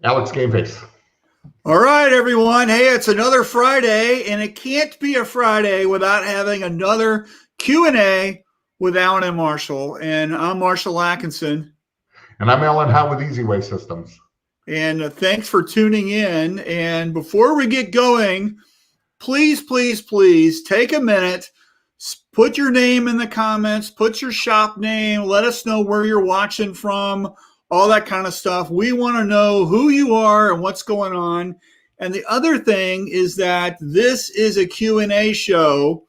Alex Gameface. All right, everyone. Hey, it's another Friday, and it can't be a Friday without having another Q&A with Alan and Marshall. And I'm Marshall Atkinson. And I'm Alan Howe with Easy Way Systems. And thanks for tuning in. And before we get going, please take a minute, put your name in the comments, put your shop name, let us know where you're watching from, all that kind of stuff. We want to know who you are and what's going on. And the other thing is that this is a Q&A show.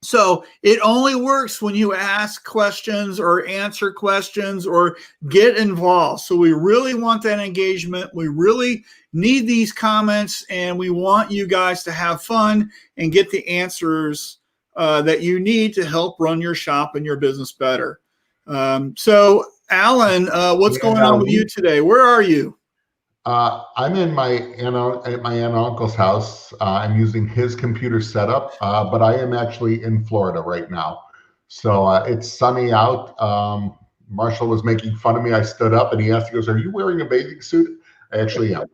So it only works when you ask questions or answer questions or get involved. So we really want that engagement. We really need these comments, and we want you guys to have fun and get the answers that you need to help run your shop and your business better. So Alan, what's going on with you today? Where are you? I'm in my aunt and uncle's house. I'm using his computer setup, but I am actually in Florida right now. So it's sunny out. Marshall was making fun of me. I stood up and he asked, he goes, "Are you wearing a bathing suit?" I actually am.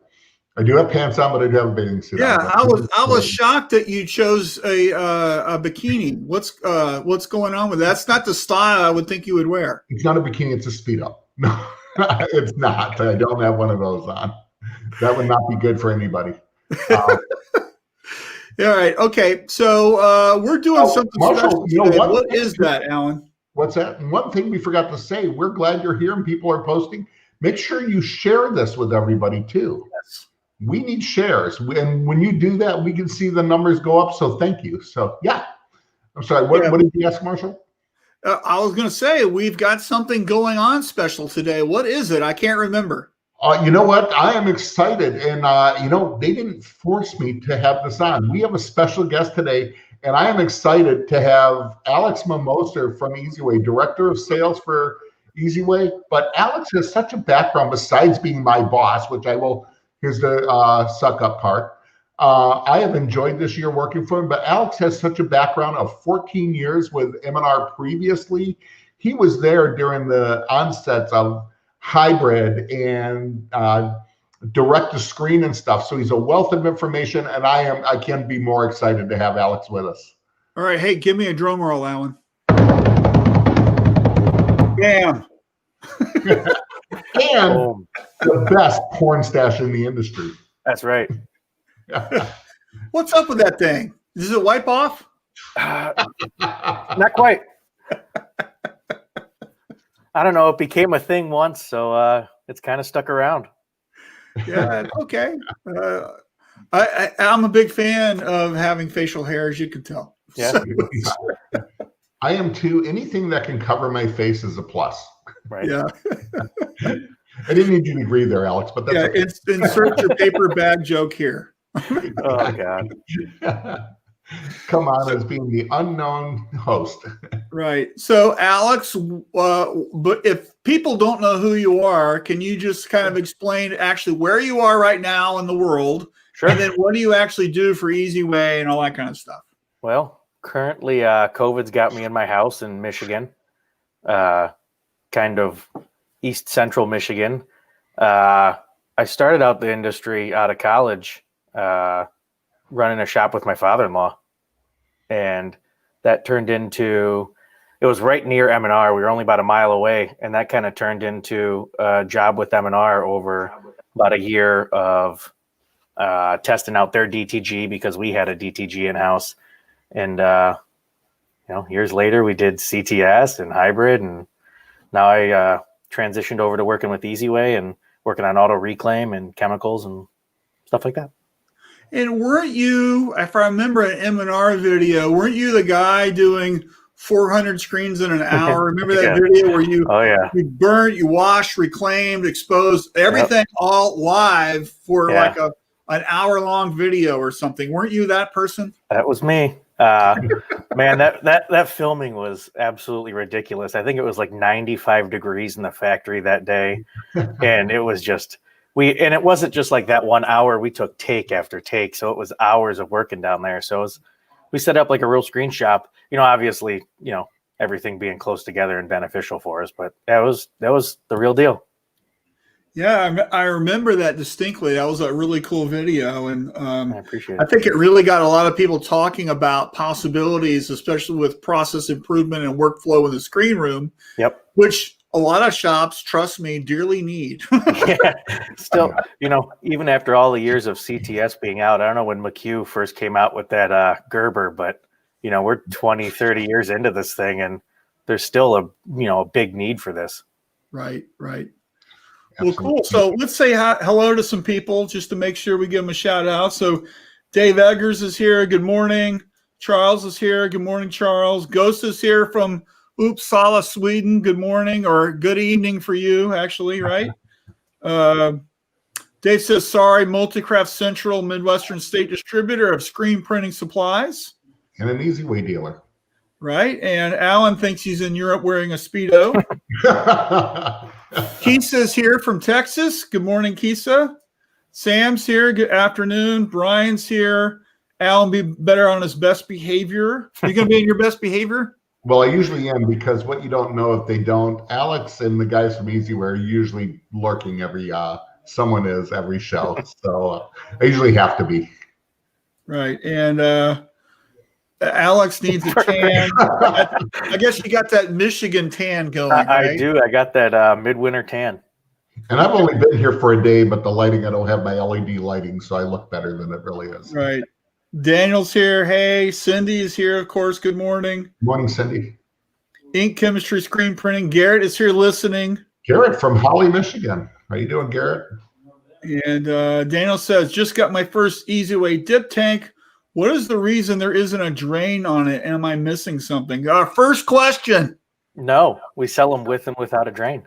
I do have pants on, but I do have a bathing suit on. Yeah, I was shocked that you chose a bikini. What's going on with that? That's not the style I would think you would wear. It's not a bikini, it's a Speedo. No, it's not. I don't have one of those on. That would not be good for anybody. All right. Okay. So we're doing something Marshall, special. What is that, Alan? What's that? And one thing we forgot to say, we're glad you're here and people are posting. Make sure you share this with everybody too. Yes. We need shares. And when you do that, we can see the numbers go up. So thank you. So yeah. I'm sorry. What did you ask, Marshall? I was going to say, we've got something going on special today. What is it? I can't remember. You know what? I am excited. And, they didn't force me to have this on. We have a special guest today, and I am excited to have Alex Mammoser from Easy Way, Director of Sales for Easy Way. But Alex has such a background besides being my boss, which I will, here's the suck up part. I have enjoyed this year working for him, but Alex has such a background of 14 years with M&R previously. He was there during the onsets of hybrid and direct to screen and stuff. So he's a wealth of information, and I can't be more excited to have Alex with us. All right. Hey, give me a drum roll, Alan. Bam. And the best porn stash in the industry. That's right. What's up with that thing? Does it wipe off? Not quite. I don't know. It became a thing once, so it's kind of stuck around. Yeah. Okay. I'm a big fan of having facial hair, as you can tell. Yeah. So, I am too. Anything that can cover my face is a plus. Right. yeah. I didn't need you to agree there, Alex, but that's okay. Insert your paper bag joke here. Oh God. Come on, as being the unknown host. Right. So, Alex, but if people don't know who you are, can you just kind of explain actually where you are right now in the world? Sure. And then what do you actually do for Easy Way and all that kind of stuff? Well, currently, COVID's got me in my house in Michigan, kind of east central Michigan. I started out the industry out of college, running a shop with my father-in-law, and that turned into, it was right near M&R. We were only about a mile away, and that kind of turned into a job with M&R over about a year of testing out their DTG because we had a DTG in-house. And years later we did CTS and hybrid, and now I transitioned over to working with Easy Way and working on auto reclaim and chemicals and stuff like that. And weren't you, if I remember an M&R video, weren't you the guy doing 400 screens in an hour? Remember that video where you burnt, you washed, reclaimed, exposed, everything all live for like an hour-long video or something? Weren't you that person? That was me. Man, that filming was absolutely ridiculous. I think it was like 95 degrees in the factory that day. And it was just, and it wasn't just like that 1 hour. We took take after take. So it was hours of working down there. So we set up like a real screen shop, obviously, everything being close together and beneficial for us, but that was the real deal. Yeah, I remember that distinctly. That was a really cool video, and I appreciate I it. think it really got a lot of people talking about possibilities, especially with process improvement and workflow in the screen room. Yep. Which a lot of shops, trust me, dearly need. Yeah. Still, even after all the years of CTS being out, I don't know when McHugh first came out with that Gerber, but we're 20, 30 years into this thing, and there's still a big need for this. Right. Absolutely. Well, cool. So let's say hello to some people just to make sure we give them a shout out. So Dave Eggers is here. Good morning. Charles is here. Good morning, Charles. Ghost is here from Uppsala, Sweden. Good morning or good evening for you, actually, right? Dave says, sorry, Multicraft Central Midwestern State Distributor of screen printing supplies. And an Easy Way dealer. Right. And Alan thinks he's in Europe wearing a Speedo. Kisa's here from Texas. Good morning, Kisa. Sam's here. Good afternoon. Brian's here. Alan be better on his best behavior. Are you going to be in your best behavior? Well, I usually am, because what you don't know if they don't, Alex and the guys from Easyware are usually lurking every show. So I usually have to be. Right. And Alex needs a tan. I guess you got that Michigan tan going. Right? I do. I got that midwinter tan. And I've only been here for a day, but the lighting, I don't have my LED lighting, so I look better than it really is. Right. Daniel's here. Hey, Cindy is here, of course. Good morning. Good morning, Cindy. Ink Chemistry Screen Printing. Garrett is here listening. Garrett from Holly, Michigan. How you doing, Garrett? And Daniel says, just got my first Easy Way dip tank. What is the reason there isn't a drain on it? Am I missing something? First question. No, we sell them with and without a drain.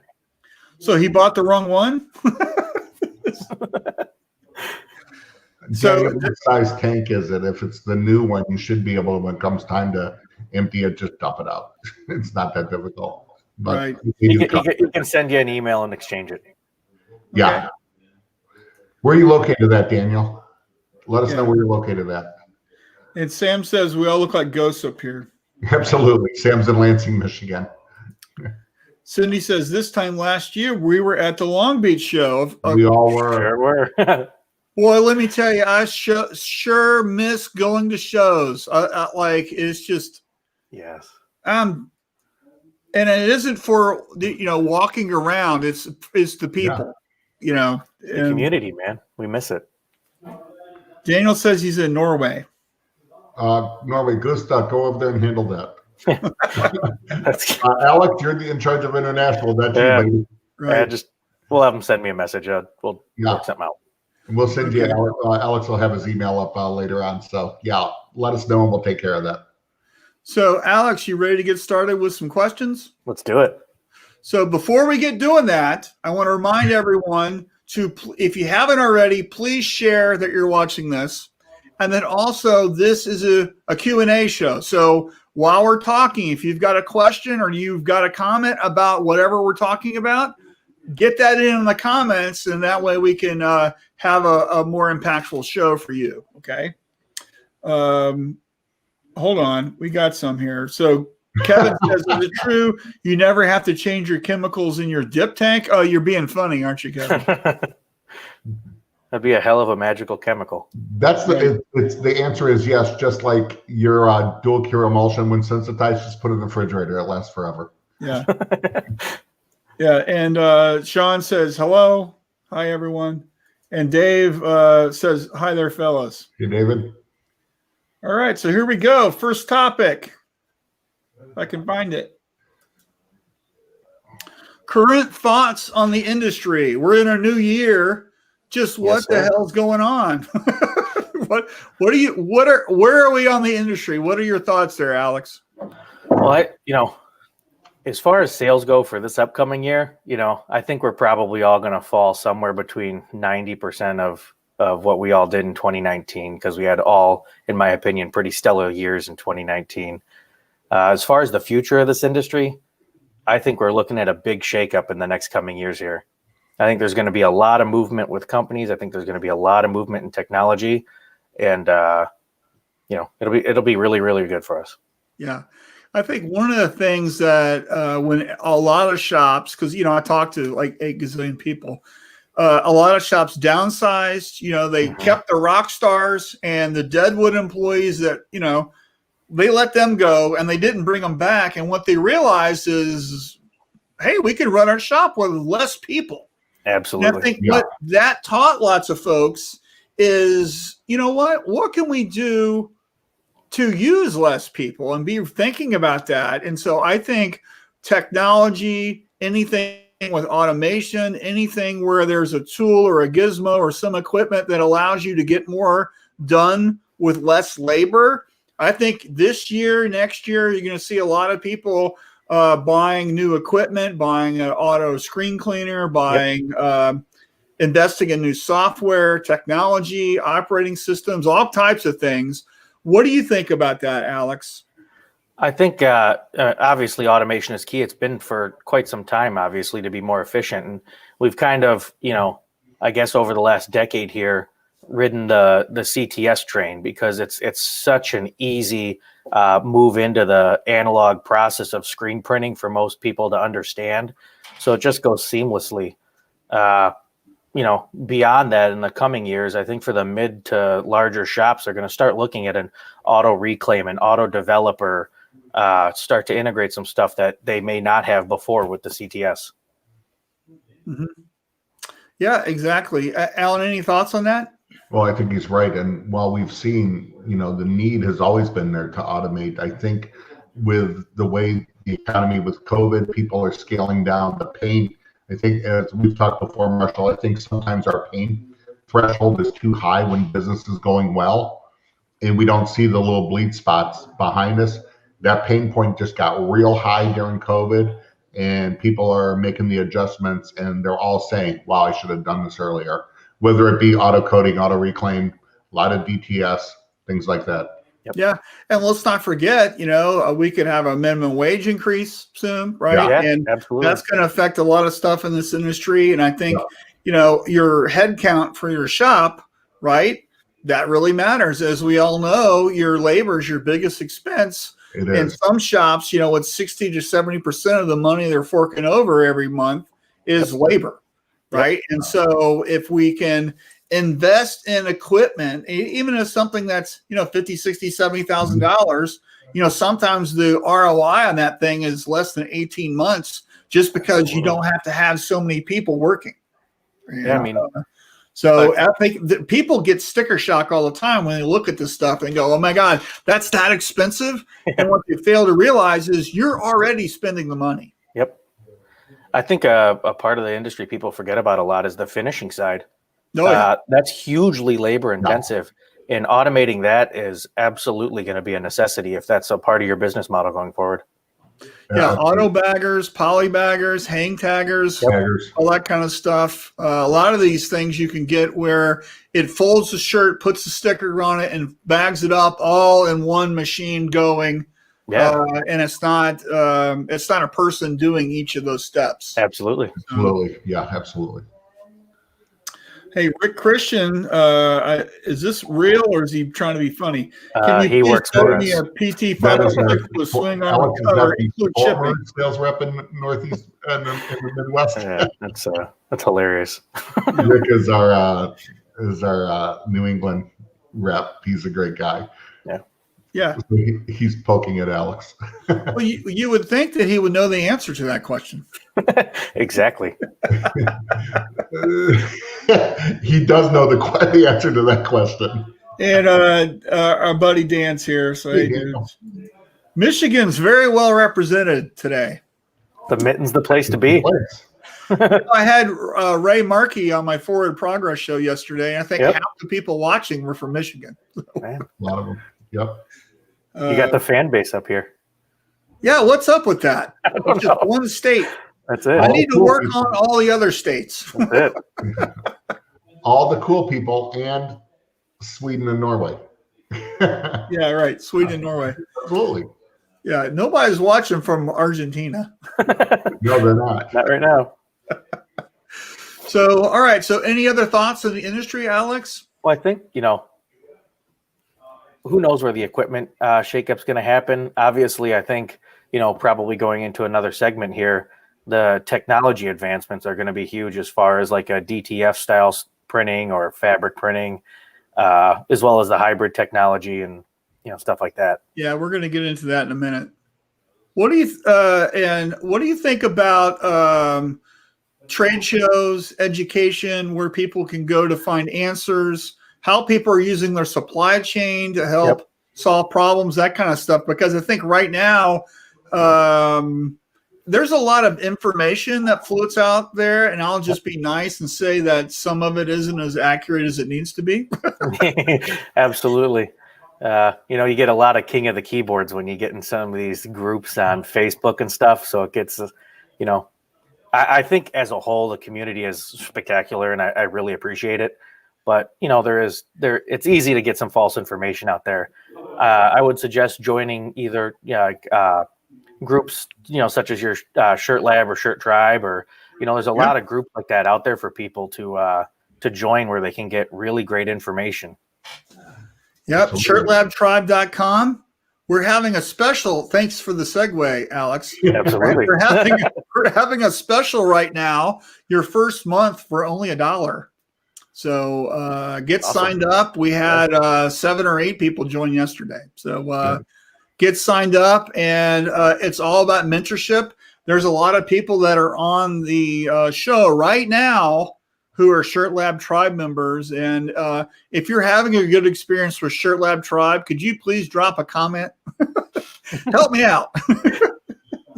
So he bought the wrong one? So what size tank is it? If it's the new one, you should be able to, when it comes time to empty it, just dump it out. It's not that difficult. But right. He can send you an email and exchange it. Yeah. Okay. Where are you located at, Daniel? Let us know where you're located at. And Sam says we all look like ghosts up here. Absolutely. Sam's in Lansing, Michigan. Cindy says this time last year we were at the Long Beach show. We all were. Sure were. Boy, let me tell you, I sure miss going to shows. Like it's just, yes. And it isn't for walking around. It's the people, the community, man. We miss it. Daniel says he's in Norway. Norway, Gustav, go over there and handle that. Alex, you're in charge of international. That's you, baby. Right. We'll have him send me a message. We'll work something out. And we'll send you. Alex will have his email up later on. So let us know and we'll take care of that. So Alex, you ready to get started with some questions? Let's do it. So before we get doing that, I want to remind everyone to, if you haven't already, please share that you're watching this. And then also, this is a Q&A show. So while we're talking, if you've got a question or you've got a comment about whatever we're talking about, get that in the comments, and that way we can have a more impactful show for you, okay? Hold on. We got some here. So Kevin says, is it true you never have to change your chemicals in your dip tank? Oh, you're being funny, aren't you, Kevin? That'd be a hell of a magical chemical. That's the answer is yes. Just like your dual cure emulsion, when sensitized, just put it in the refrigerator. It lasts forever. Yeah. Yeah. And Sean says, hello. Hi, everyone. And Dave says, hi there, fellas. Hey, David. All right. So here we go. First topic. If I can find it. Current thoughts on the industry. We're in a new year. Just what the hell's going on? Where are we on the industry? What are your thoughts there, Alex? Well, as far as sales go for this upcoming year, I think we're probably all going to fall somewhere between 90% of what we all did in 2019, because we had all, in my opinion, pretty stellar years in 2019. As far as the future of this industry, I think we're looking at a big shakeup in the next coming years here. I think there's going to be a lot of movement with companies. I think there's going to be a lot of movement in technology, and it'll be really, really good for us. Yeah, I think one of the things that when a lot of shops, because I talk to like 8 gazillion people, A lot of shops downsized. They kept the rock stars and the Deadwood employees that, they let them go and they didn't bring them back. And what they realized is, hey, we can run our shop with less people. Absolutely. And I think what that taught lots of folks is, what can we do to use less people and be thinking about that? And so I think technology, anything with automation, anything where there's a tool or a gizmo or some equipment that allows you to get more done with less labor. I think this year, next year, you're going to see a lot of people buying new equipment, buying an auto screen cleaner, buying, investing in new software, technology, operating systems, all types of things. What do you think about that, Alex? I think obviously automation is key. It's been for quite some time, obviously, to be more efficient. And we've kind of, I guess over the last decade here, ridden the CTS train because it's such an easy move into the analog process of screen printing for most people to understand. So it just goes seamlessly. Beyond that, in the coming years, I think for the mid to larger shops, they're going to start looking at an auto reclaim, an auto developer, start to integrate some stuff that they may not have before with the CTS. Mm-hmm. Yeah, exactly. Alan, any thoughts on that? Well, I think he's right. And while we've seen, the need has always been there to automate, I think with the way the economy with COVID, people are scaling down the pain. I think, as we've talked before, Marshall, I think sometimes our pain threshold is too high when business is going well, and we don't see the little bleed spots behind us. That pain point just got real high during COVID, and people are making the adjustments, and they're all saying, wow, I should have done this earlier. Whether it be auto coding, auto reclaim, a lot of DTS, things like that. Yep. Yeah. And let's not forget, we could have a minimum wage increase soon, right? Yeah, and absolutely. That's going to affect a lot of stuff in this industry. And I think, your head count for your shop, right? That really matters. As we all know, your labor is your biggest expense. It is. In some shops, with 60 to 70% of the money they're forking over every month is labor, right? Yep. And so if we can invest in equipment, even if something that's, $50, $60, $70,000, sometimes the ROI on that thing is less than 18 months just because you don't have to have so many people working. Yeah, I mean, I think that people get sticker shock all the time when they look at this stuff and go, oh my God, that's that expensive. And what they fail to realize is you're already spending the money. Yep. I think a part of the industry people forget about a lot is the finishing side. That's hugely labor intensive, and automating that is absolutely going to be a necessity if that's a part of your business model going forward. Yeah, auto baggers, poly baggers, hang taggers, all that kind of stuff. A lot of these things you can get where it folds the shirt, puts the sticker on it, and bags it up all in one machine going. Yeah, and it's not a person doing each of those steps. Absolutely. Yeah, absolutely. Hey, Rick Christian, is this real or is he trying to be funny? Can you please tell me a PT photo with swing on or include shipping? Sales rep in Northeast and in the Midwest. Yeah, that's hilarious. Rick is our New England rep. He's a great guy. Yeah. So he's poking at Alex. Well, you would think that he would know the answer to that question. Exactly. He does know the answer to that question. And our buddy Dan's here. So Michigan's very well represented today. The Mitten's the place to be. I had Ray Markey on my Forward Progress show yesterday. And I think half the people watching were from Michigan. A lot of them. Yep. You got the fan base up here. Yeah, what's up with that? It's just one state. That's it. I need to work on all the other states. That's it. All the cool people and Sweden and Norway. Yeah, right. Sweden and Norway. Absolutely. Yeah, nobody's watching from Argentina. No, they're not. Not right now. So, all right. So, any other thoughts on the industry, Alex? Well, I think, who knows where the equipment shakeup's going to happen. Obviously, I think, probably going into another segment here, the technology advancements are going to be huge as far as like a DTF style printing or fabric printing, as well as the hybrid technology and stuff like that. Yeah, we're going to get into that in a minute. What do you think about trade shows, education, where people can go to find answers, how people are using their supply chain to help solve problems, that kind of stuff? Because I think right now there's a lot of information that floats out there, and I'll just be nice and say that some of it isn't as accurate as it needs to be. Absolutely. You get a lot of king of the keyboards when you get in some of these groups on Facebook and stuff. So it gets, I think as a whole, the community is spectacular, and I really appreciate it. But, it's easy to get some false information out there. I would suggest joining either groups, such as your Shirt Lab or Shirt Tribe, or, there's a lot of groups like that out there for people to join where they can get really great information. Yep, shirtlabtribe.com. We're having a special. Thanks for the segue, Alex. Absolutely. We're having a special right now. Your first month for only $1. So get signed up. We had 7 or 8 people join yesterday. So get signed up, and it's all about mentorship. There's a lot of people that are on the show right now who are Shirt Lab Tribe members. And if you're having a good experience with Shirt Lab Tribe, could you please drop a comment? Help me out.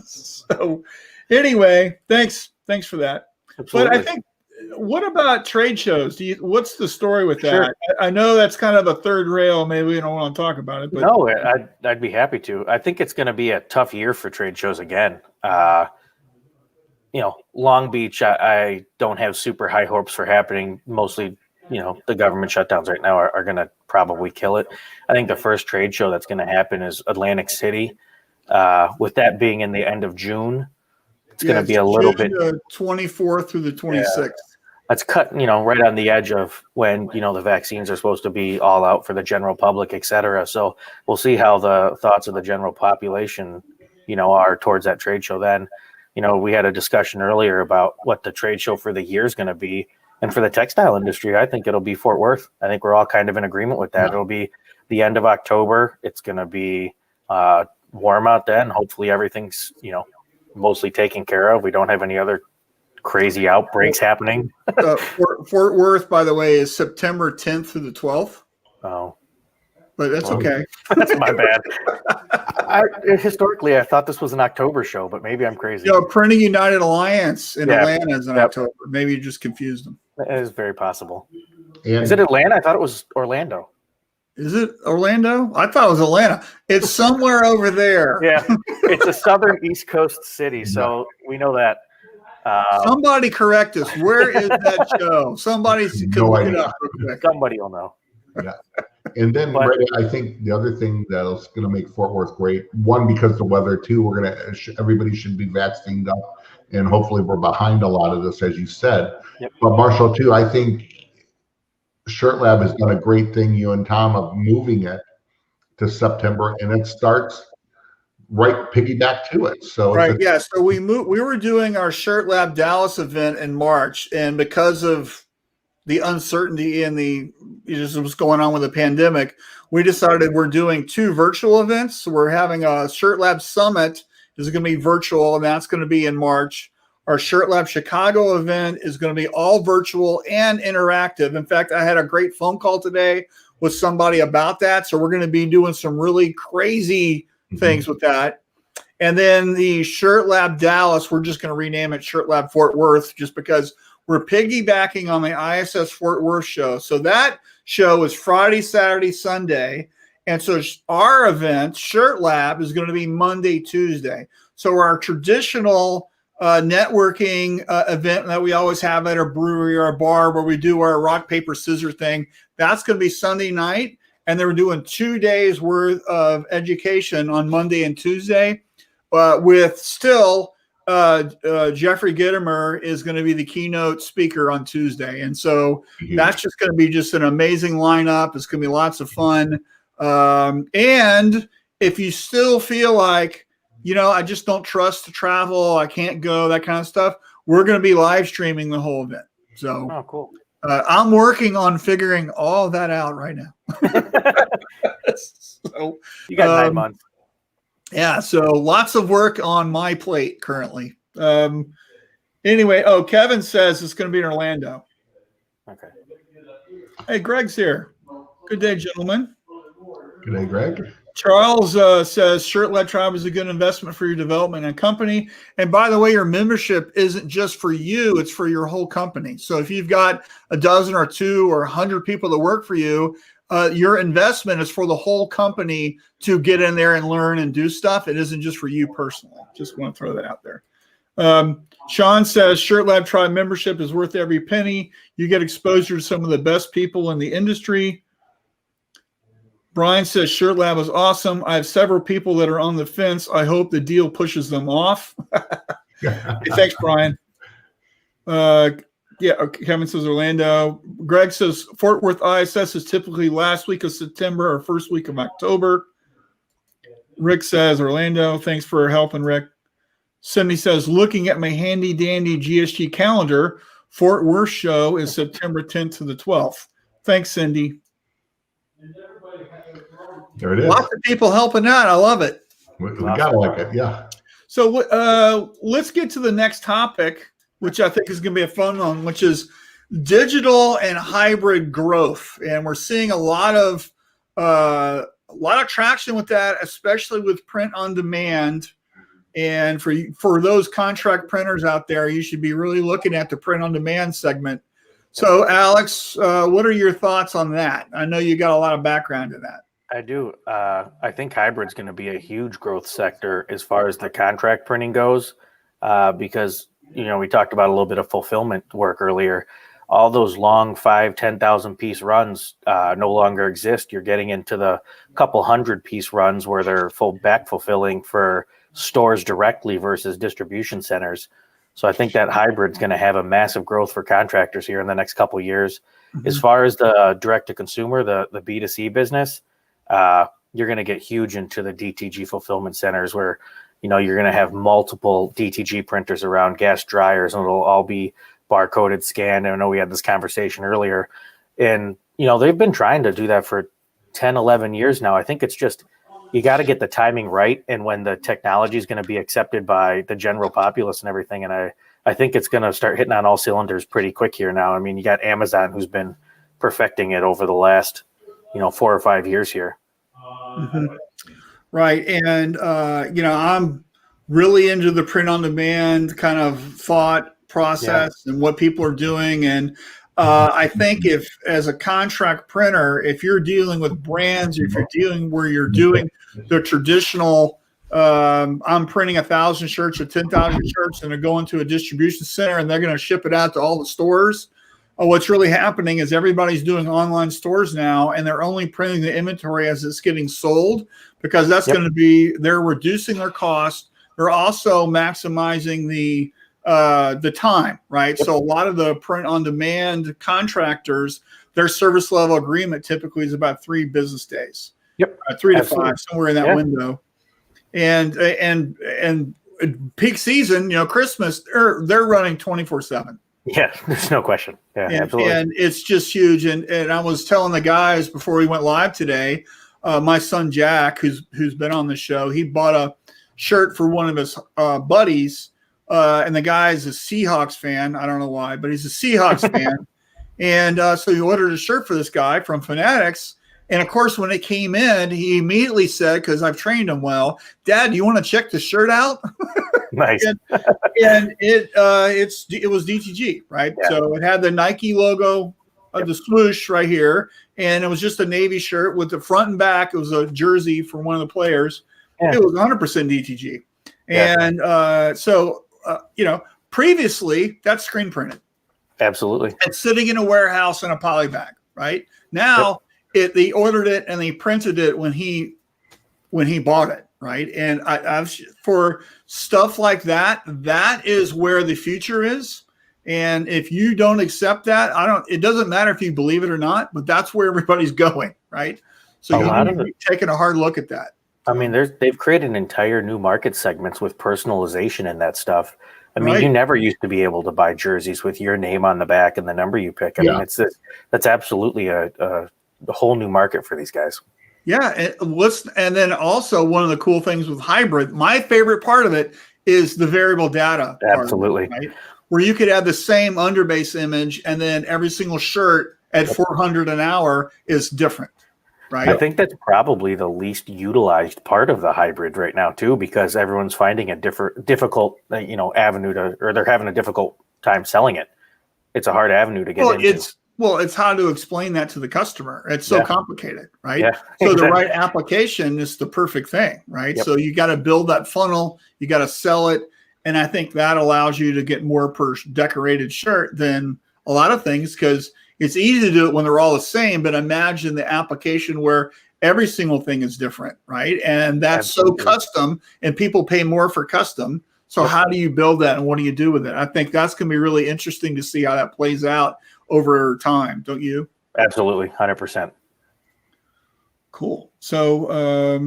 So anyway, thanks for that. Absolutely. But I think, what about trade shows? What's the story with that? Sure. I know that's kind of a third rail. Maybe we don't want to talk about it. But no, I'd be happy to. I think it's going to be a tough year for trade shows again. Long Beach, I don't have super high hopes for happening. Mostly, the government shutdowns right now are going to probably kill it. I think the first trade show that's going to happen is Atlantic City. With that being in the end of June, it's going to be a little bit. 24th through the 26th. Yeah. That's cut, right on the edge of when, the vaccines are supposed to be all out for the general public, et cetera. So we'll see how the thoughts of the general population, are towards that trade show then. We had a discussion earlier about what the trade show for the year is going to be. And for the textile industry, I think it'll be Fort Worth. I think we're all kind of in agreement with that. Yeah. It'll be the end of October. It's going to be warm out then. Hopefully everything's, mostly taken care of. We don't have any other crazy outbreaks happening. Fort Worth, by the way, is September 10th through the 12th. Oh. But that's okay. That's my bad. Historically, I thought this was an October show, but maybe I'm crazy. Printing United Alliance in Atlanta is in October. Maybe you just confused them. That is very possible. Is it Atlanta? I thought it was Orlando. Is it Orlando? I thought it was Atlanta. It's somewhere over there. Yeah, it's a southern East Coast city, so we know that. Somebody correct us. Where is that show? Somebody can look it up real quick. Somebody will know. Yeah. And then I think the other thing that's going to make Fort Worth great, one, because the weather, two, everybody should be vaccinated up, and hopefully we're behind a lot of this, as you said. Yep. But Marshall, too, I think Shirt Lab has done a great thing, you and Tom, of moving it to September, and it starts piggyback to it. So so we were doing our Shirt Lab Dallas event in March, and because of the uncertainty and what's going on with the pandemic, we decided we're doing 2 virtual events. So we're having a Shirt Lab Summit is going to be virtual, and that's going to be in March. Our Shirt Lab Chicago event is going to be all virtual and interactive. In fact, I had a great phone call today with somebody about that. So we're going to be doing some really crazy things with that. And then the Shirt Lab Dallas, we're just going to rename it Shirt Lab Fort Worth, just because we're piggybacking on the ISS Fort Worth show. So that show is Friday, Saturday, Sunday. And so our event, Shirt Lab, is going to be Monday, Tuesday. So our traditional networking event that we always have at a brewery or a bar where we do our rock, paper, scissors thing, that's going to be Sunday night. And then we're doing 2 days worth of education on Monday and Tuesday with still Jeffrey Gittimer is going to be the keynote speaker on Tuesday. And so that's just going to be just an amazing lineup. It's going to be lots of fun. And if you still feel like I just don't trust to travel. I can't go, that kind of stuff. We're going to be live streaming the whole event. So, oh, cool. I'm working on figuring all that out right now. So, you got 9 months. Yeah. So lots of work on my plate currently. Anyway, Kevin says it's going to be in Orlando. Okay. Hey, Greg's here. Good day, gentlemen. Good day, Greg. Charles says Shirt Tribe is a good investment for your development and company. And by the way, your membership isn't just for you, it's for your whole company. So if you've got a dozen or 2 or 100 people that work for you, your investment is for the whole company to get in there and learn and do stuff. It isn't just for you personally. Just want to throw that out there. Sean says Shirt Tribe membership is worth every penny. You get exposure to some of the best people in the industry. Brian says Shirt Lab is awesome. I have several people that are on the fence. I hope the deal pushes them off. Hey, thanks, Brian. Kevin says Orlando. Greg says Fort Worth ISS is typically last week of September or first week of October. Rick says Orlando. Thanks for helping, Rick. Cindy says, looking at my handy dandy GSG calendar, Fort Worth show is September 10th to the 12th. Thanks, Cindy. There it is. Lots of people helping out. I love it. We gotta like it, yeah. So let's get to the next topic, which I think is going to be a fun one, which is digital and hybrid growth. And we're seeing a lot of traction with that, especially with print on demand. And for those contract printers out there, you should be really looking at the print on demand segment. So, Alex, what are your thoughts on that? I know you got a lot of background in that. I do. I think hybrid's going to be a huge growth sector as far as the contract printing goes, because we talked about a little bit of fulfillment work earlier. All those long 5,000-10,000 piece runs no longer exist. You're getting into the couple 100-piece runs where they're back fulfilling for stores directly versus distribution centers. So I think that hybrid's going to have a massive growth for contractors here in the next couple of years. Mm-hmm. As far as the direct to consumer, the B2C business, you're going to get huge into the DTG fulfillment centers where, you're going to have multiple DTG printers around, gas dryers, and it'll all be barcoded, scanned. I know we had this conversation earlier, and, they've been trying to do that for 10, 11 years now. I think it's just, you got to get the timing right and when the technology is going to be accepted by the general populace and everything. And I think it's going to start hitting on all cylinders pretty quick here now. I mean, you got Amazon who's been perfecting it over the last, 4 or 5 years here. Mm-hmm. Right. And, I'm really into the print on demand kind of thought process and what people are doing. And I think if as a contract printer, if you're dealing with brands, if you're dealing where you're doing the traditional, I'm printing 1,000 shirts or 10,000 shirts and they're going to a distribution center and they're going to ship it out to all the stores. What's really happening is everybody's doing online stores now and they're only printing the inventory as it's getting sold because that's going to be, they're reducing their cost. They're also maximizing the time, right? So a lot of the print on demand contractors, their service level agreement typically is about 3 business days. 3 to 5, somewhere in that window. And peak season, Christmas, they're running 24/7. Yeah, there's no question. Yeah, absolutely. And it's just huge. And I was telling the guys before we went live today, my son Jack, who's been on the show, he bought a shirt for one of his buddies. And the guy is a Seahawks fan. I don't know why, but he's a Seahawks fan. And so he ordered a shirt for this guy from Fanatics. And of course, when it came in, he immediately said, because I've trained him well, Dad, do you want to check the shirt out? Nice. and it was DTG, right? Yeah. So it had the Nike logo of the swoosh right here. And it was just a Navy shirt with the front and back. It was a jersey for one of the players. Yeah. It was 100% DTG. Yeah. And previously that's screen printed. Absolutely. It's sitting in a warehouse in a poly bag, right? Now they ordered it and they printed it when he bought it, right? And I've for stuff like that, that is where the future is. And if you don't accept that, it doesn't matter if you believe it or not, but that's where everybody's going, right? So you need to be taking a hard look at that. I mean, they've created entire new market segments with personalization and that stuff. I mean, Right. you never used to be able to buy jerseys with your name on the back and the number you pick. I mean, that's absolutely a whole new market for these guys. Yeah, and then also one of the cool things with hybrid, my favorite part of it is the variable data. Absolutely. Part of it, right? Where you could have the same underbase image, and then every single shirt at 400 an hour is different, right? I think that's probably the least utilized part of the hybrid right now too, because everyone's finding a difficult, avenue to, or they're having a difficult time selling it. It's a hard avenue to get into. It's how to explain that to the customer. It's so complicated, right? Yeah, so the right application is the perfect thing, right? Yep. So you got to build that funnel, you got to sell it. And I think that allows you to get more per decorated shirt than a lot of things, because it's easy to do it when they're all the same. But imagine the application where every single thing is different, right? And that's Absolutely. So custom, and people pay more for custom. So how do you build that, and what do you do with it? I think that's going to be really interesting to see how that plays out over time, don't you? Absolutely, 100%. Cool. So,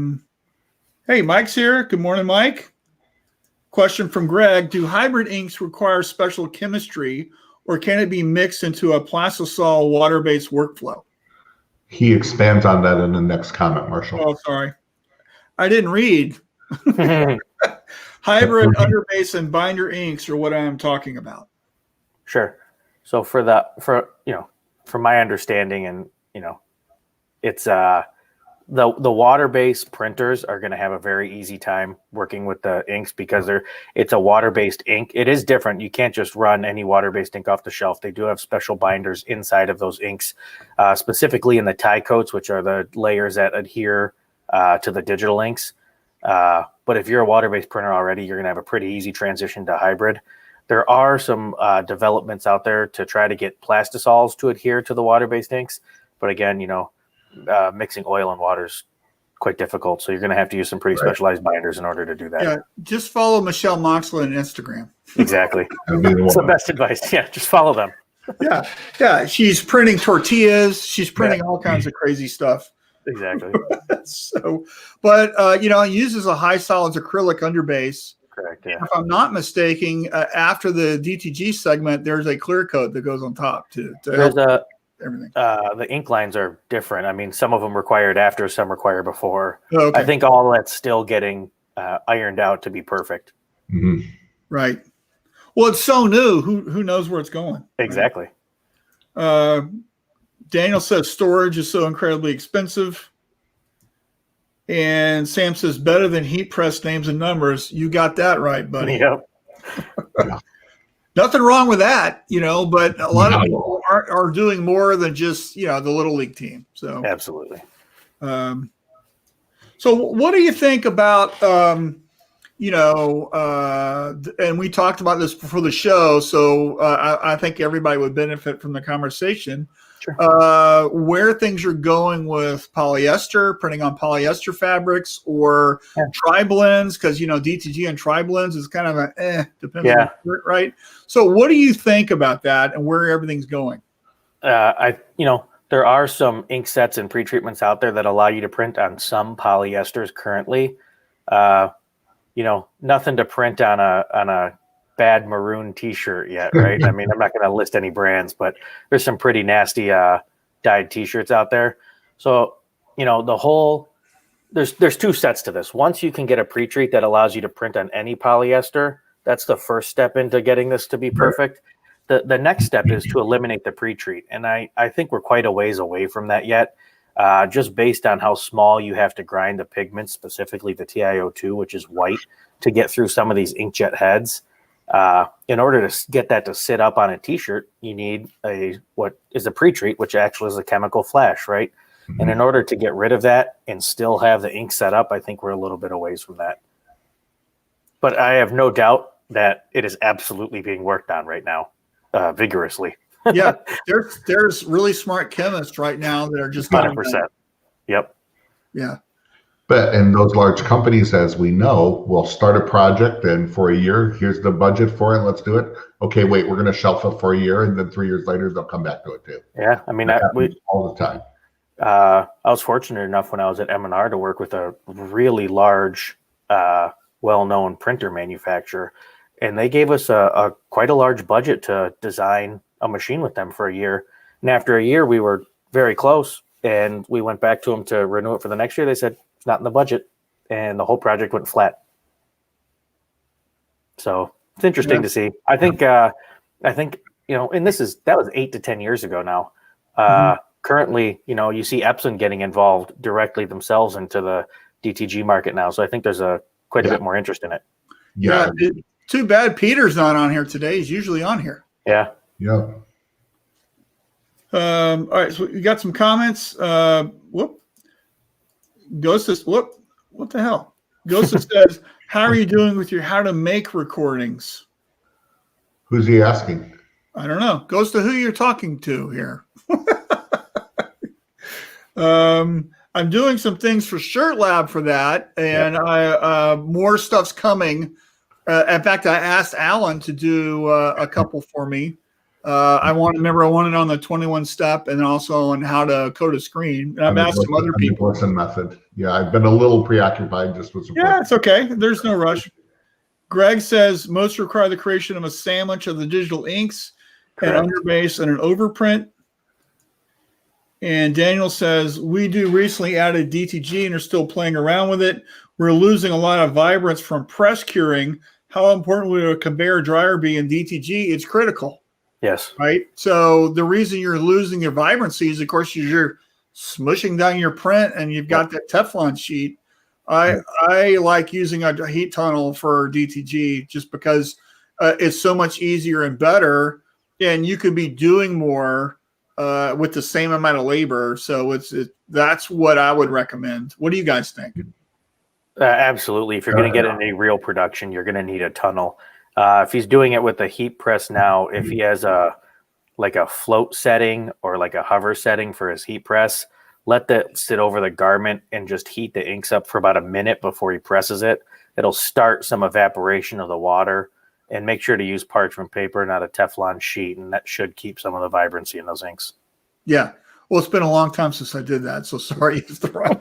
hey, Mike's here. Good morning, Mike. Question from Greg: do hybrid inks require special chemistry, or can it be mixed into a plastisol water-based workflow? He expands on that in the next comment, Marshall. Oh, sorry, I didn't read. Hybrid underbase and binder inks are what I'm talking about. Sure. So from my understanding, and it's the water-based printers are going to have a very easy time working with the inks, because it's a water-based ink. It is different. You can't just run any water-based ink off the shelf. They do have special binders inside of those inks, specifically in the tie coats, which are the layers that adhere to the digital inks. But if you're a water-based printer already, you're going to have a pretty easy transition to hybrid. There are some developments out there to try to get plastisols to adhere to the water-based inks. But again, mixing oil and water is quite difficult. So you're going to have to use some pretty specialized binders in order to do that. Yeah, just follow Michelle Moxley on Instagram. Exactly. That's the best advice. Yeah, just follow them. Yeah. She's printing tortillas. She's printing all kinds of crazy stuff. Exactly. But it uses a high solids acrylic underbase. Correct. Yeah. If I'm not mistaken, after the DTG segment, there's a clear coat that goes on top to help everything. The ink lines are different. I mean, some of them required after, some require before. Oh, okay. I think all that's still getting ironed out to be perfect. Mm-hmm. Right. Well, it's so new. Who knows where it's going? Exactly. Right? Daniel says storage is so incredibly expensive. And Sam says better than heat press names and numbers. You got that right, buddy. Yep. Nothing wrong with that, but a lot of people are doing more than just, the little league team. So absolutely. So what do you think about, and we talked about this before the show, so I think everybody would benefit from the conversation. Sure. Where things are going with polyester, printing on polyester fabrics, or tri-blends, because DTG and tri-blends is kind of depends on the, right? So what do you think about that, and where everything's going? There are some ink sets and pretreatments out there that allow you to print on some polyesters currently. Nothing to print on a bad maroon T-shirt yet, right? I mean, I'm not going to list any brands, but there's some pretty nasty dyed T-shirts out there. So, there's two sets to this. Once you can get a pre-treat that allows you to print on any polyester, that's the first step into getting this to be perfect. The next step is to eliminate the pre-treat, and I think we're quite a ways away from that yet. Just based on how small you have to grind the pigments, specifically the TiO2, which is white, to get through some of these inkjet heads. In order to get that to sit up on a T-shirt, you need what is a pre-treat, which actually is a chemical flash, right? Mm-hmm. And in order to get rid of that and still have the ink set up, I think we're a little bit away from that. But I have no doubt that it is absolutely being worked on right now, vigorously. Yeah, there's really smart chemists right now that are just 100%. Yep. Yeah. And those large companies, as we know, will start a project, and for a year, here's the budget for it. Let's do it. Okay, wait, we're going to shelf it for a year, and then 3 years later, they'll come back to it too. Yeah, I mean, all the time. I was fortunate enough when I was at M&R to work with a really large, well-known printer manufacturer, and they gave us a quite a large budget to design a machine with them for a year. And after a year, we were very close, and we went back to them to renew it for the next year. They said it's not in the budget, and the whole project went flat. So it's interesting to see. I think and that was 8 to 10 years ago now. Currently, you see Epson getting involved directly themselves into the DTG market now. So I think there's quite a bit more interest in it. Yeah. Too bad Peter's not on here today. He's usually on here. Yeah. Yeah. All right. So you got some comments. What the hell? Ghost says, how are you doing with your how to make recordings? Who's he asking? I don't know. Goes to who you're talking to here. I'm doing some things for Shirt Lab for that, and more stuff's coming. In fact, I asked Alan to do a couple for me. I wanted it on the 21 step and also on how to code a screen. And I've asked some other people. Method. Yeah, I've been a little preoccupied just with some. Yeah, it's okay. There's no rush. Greg says most require the creation of a sandwich of the digital inks, an underbase, and an overprint. And Daniel says, we do recently added DTG and are still playing around with it. We're losing a lot of vibrance from press curing. How important would a conveyor dryer be in DTG? It's critical. Yes. Right? So the reason you're losing your vibrancy is, of course, you're smushing down your print and you've got that Teflon sheet. I like using a heat tunnel for DTG just because it's so much easier and better, and you could be doing more with the same amount of labor. So that's what I would recommend. What do you guys think? Absolutely. If you're going to get any real production, you're going to need a tunnel. If he's doing it with a heat press now, if he has a float setting or like a hover setting for his heat press, let that sit over the garment and just heat the inks up for about a minute before he presses it. It'll start some evaporation of the water, and make sure to use parchment paper, not a Teflon sheet, and that should keep some of the vibrancy in those inks. Yeah. Well, it's been a long time since I did that, so sorry it's the wrong.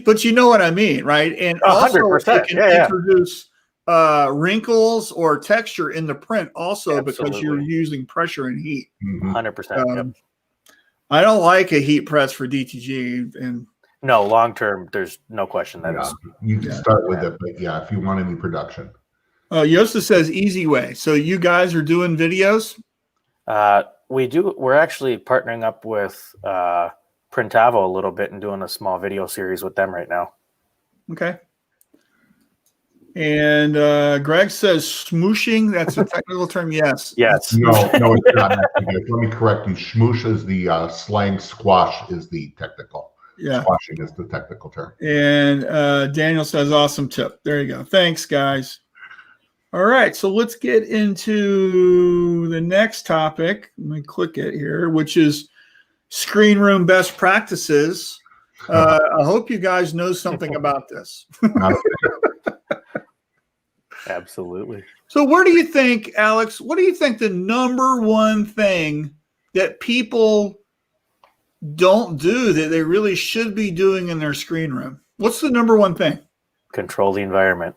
but you know what I mean, right? And also 100%. it can introduce wrinkles or texture in the print also. Absolutely. Because you're using pressure and heat. 100%. I don't like a heat press for DTG, and no, long term, there's no question that is. You can start with it, but if you want any production. Yosta says easy way. So you guys are doing videos? We do. We're actually partnering up with Printavo a little bit and doing a small video series with them right now. Okay. And Greg says smooshing. That's a technical term. Yes. Yes. No, it's not. Let me correct you. Smoosh is the slang. Squash is the technical. Yeah. Squashing is the technical term. And Daniel says awesome tip. There you go. Thanks, guys. All right. So let's get into the next topic. Let me click it here, which is screen room best practices. I hope you guys know something about this. Absolutely. So where do you think, Alex, what do you think the number one thing that people don't do that they really should be doing in their screen room? What's the number one thing? Control the environment.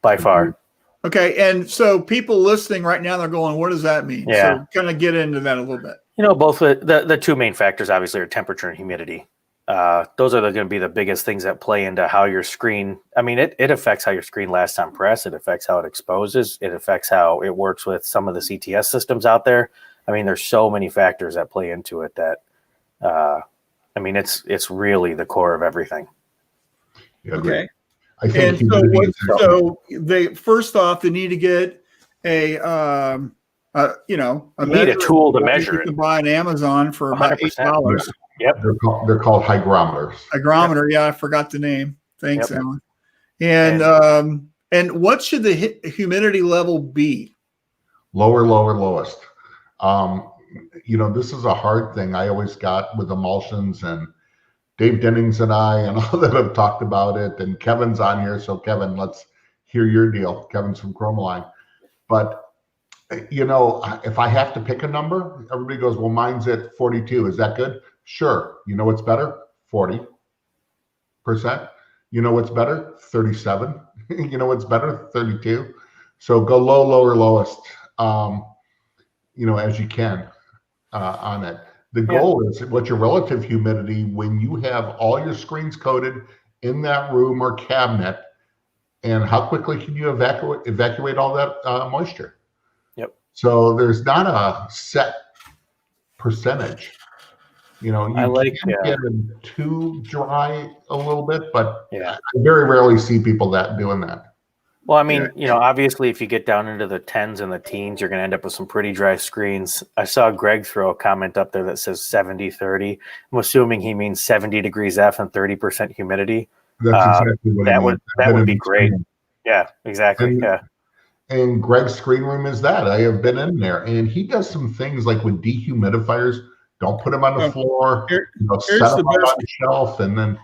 By far. Okay. And so people listening right now, they're going, what does that mean? Yeah. So kind of get into that a little bit. Both the two main factors obviously are temperature and humidity. Those are going to be the biggest things that play into how your screen, it affects how your screen lasts on press. It affects how it exposes. It affects how it works with some of the CTS systems out there. There's so many factors that play into it that, it's really the core of everything. Yeah, okay. I think so they first off, they need to get a tool to measure it. You can buy on Amazon for about $8. Yep. They're called hygrometers. Hygrometer, yeah, I forgot the name. Thanks, Alan. And what should the humidity level be? Lower, lowest. This is a hard thing. I always got with emulsions, and Dave Dennings and I and all that have talked about it. And Kevin's on here, so Kevin, let's hear your deal. Kevin's from Chromaline. But You know, if I have to pick a number, everybody goes, well, mine's at 42. Is that good? Sure. You know what's better? 40%. You know what's better? 37. You know what's better? 32. So go low, lower, lowest, as you can on it. The goal is what's your relative humidity when you have all your screens coated in that room or cabinet, and how quickly can you evacuate all that moisture? Yep. So there's not a set percentage. You can get them too dry a little bit, but I very rarely see people doing that. Well, I mean, obviously, if you get down into the 10s and the teens, you're going to end up with some pretty dry screens. I saw Greg throw a comment up there that says 70-30. I'm assuming he means 70 degrees F and 30% humidity. That's exactly what that would be great. Yeah, exactly. And Greg's screen room is that. I have been in there, and he does some things like with dehumidifiers. Don't put them on the floor. Set them up on the shelf, and then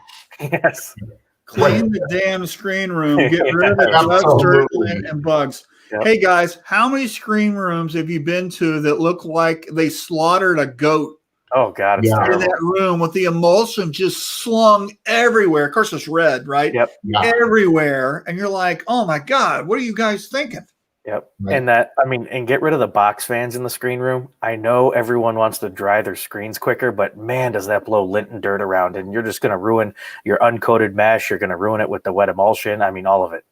clean the damn screen room. Get rid of the dust, dirt, and bugs. Yep. Hey guys, how many screen rooms have you been to that look like they slaughtered a goat? Oh God, it's in that room with the emulsion just slung everywhere. Of course, it's red, right? Yep. Everywhere, and you're like, oh my God, what are you guys thinking? Yep. Right. And get rid of the box fans in the screen room. I know everyone wants to dry their screens quicker, but man, does that blow lint and dirt around, and you're just going to ruin your uncoated mesh. You're going to ruin it with the wet emulsion. I mean, all of it.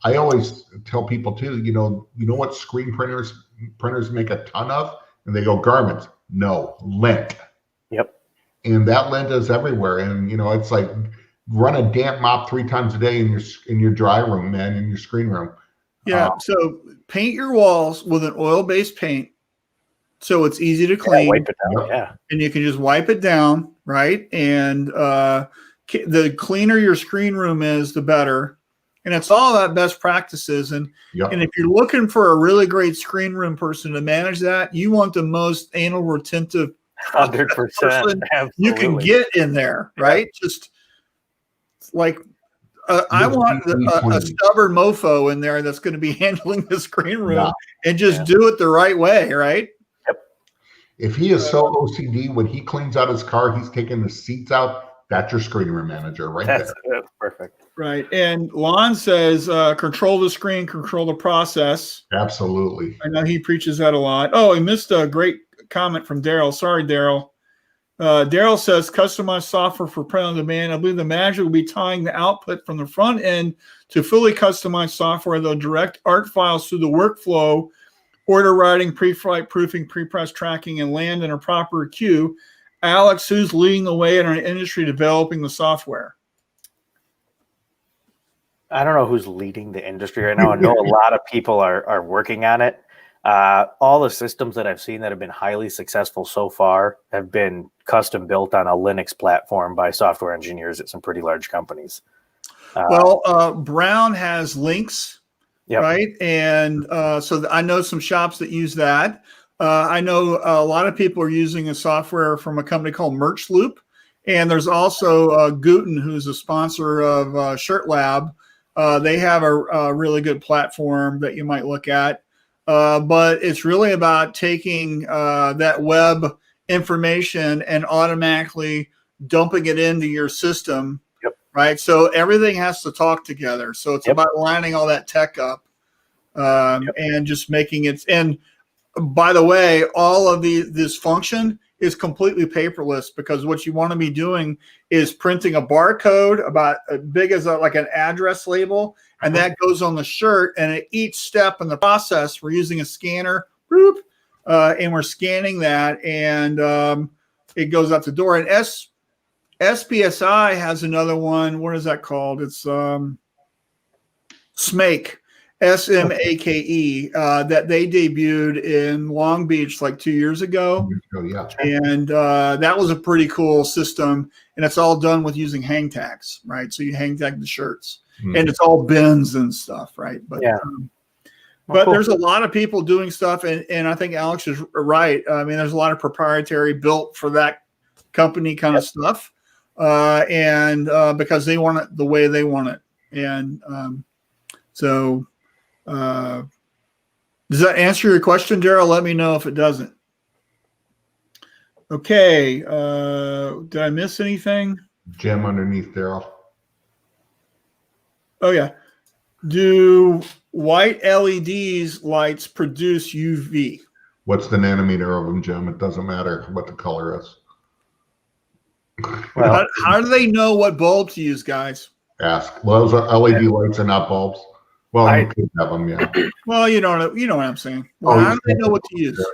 I always tell people too, you know what screen printers make a ton of? And they go, garments. No, lint. Yep. And that lint is everywhere. And, it's like run a damp mop 3 times a day in your dry room, man, in your screen room. Yeah. So paint your walls with an oil-based paint so it's easy to clean. Wipe it down. Yeah. And you can just wipe it down, right? And the cleaner your screen room is, the better. And it's all about best practices. And if you're looking for a really great screen room person to manage that, you want the most anal retentive 100% you can get in there, right? Just like I want a stubborn mofo in there that's going to be handling the screen room and just do it the right way, right? Yep. If he is so OCD, when he cleans out his car, he's taking the seats out. That's your screen room manager there. That's perfect. Right. And Lon says, control the screen, control the process. Absolutely. I know he preaches that a lot. Oh, he missed a great comment from Daryl. Sorry, Daryl. Daryl says, customized software for print on demand. I believe the manager will be tying the output from the front end to fully customized software. They'll direct art files through the workflow, order writing, pre-flight proofing, pre-press tracking, and land in a proper queue. Alex, who's leading the way in our industry developing the software? I don't know who's leading the industry right now. I know a lot of people are working on it. All the systems that I've seen that have been highly successful so far have been custom built on a Linux platform by software engineers at some pretty large companies. Brown has links, right? And so I know some shops that use that. I know a lot of people are using a software from a company called Merch Loop. And there's also Guten, who's a sponsor of Shirt Lab. They have a really good platform that you might look at. But it's really about taking that web information and automatically dumping it into your system, right? So everything has to talk together. So it's about lining all that tech up and just making it. And by the way, all of this function is completely paperless, because what you want to be doing is printing a barcode about as big as like an address label, and that goes on the shirt. And at each step in the process, we're using a scanner, and we're scanning that, and it goes out the door. And SPSI has another one. What is that called? It's SMAKE. SMAKE that they debuted in Long Beach like 2 years ago. And that was a pretty cool system, and it's all done with using hang tags, right? So you hang tag the shirts, and it's all bins and stuff, right? But but there's a lot of people doing stuff, and I think Alex is right. I mean, there's a lot of proprietary built for that company kind of stuff, and because they want it the way they want it, and so Does that answer your question, Daryl? Let me know if it doesn't. Okay. Did I miss anything? Jim underneath Daryl. Oh, yeah. Do white LEDs lights produce UV? What's the nanometer of them, Jim? It doesn't matter what the color is. Well, how do they know what bulb to use, guys? Ask. Well, those are LED lights are not bulbs. Well, you could have them, yeah. Well, you know what I'm saying. Well, how do they know what to use?